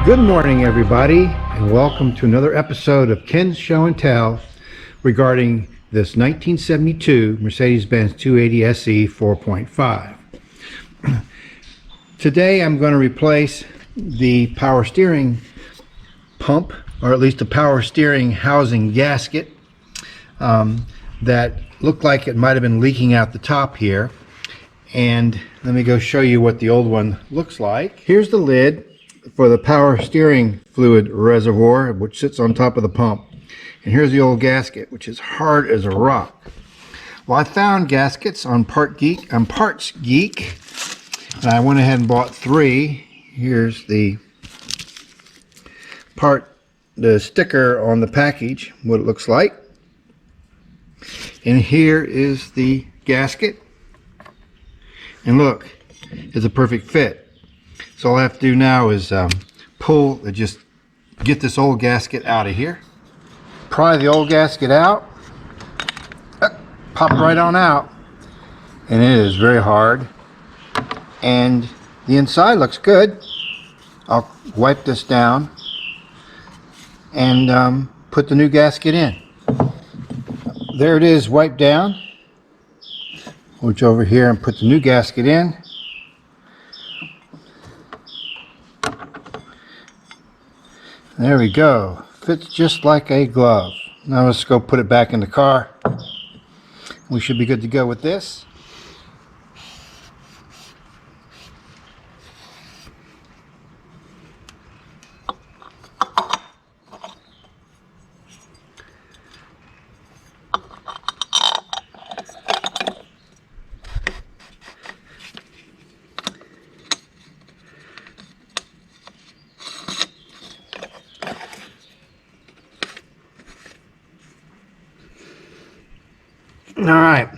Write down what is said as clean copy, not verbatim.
Good morning, everybody, and welcome to another episode of Ken's Show and Tell regarding this 1972 Mercedes Benz 280 SE 4.5. Today I'm going to replace the power steering pump, or at least the power steering housing gasket that looked like it might have been leaking out the top here. And let me go show you what the old one looks like. Here's the lid for the power steering fluid reservoir, which sits on top of the pump. And here's the old gasket, which is hard as a rock. Well, I found gaskets on Parts Geek, and I went ahead and bought 3. Here's the sticker on the package, what it looks like. And here is the gasket. And look, it's a perfect fit. So all I have to do now is just get this old gasket out of here. Pry the old gasket out. Pop right on out. And it is very hard. And the inside looks good. I'll wipe this down and put the new gasket in. There it is, wiped down. Reach over here and put the new gasket in. There we go. Fits just like a glove. Now let's go put it back in the car. We should be good to go with this. All right,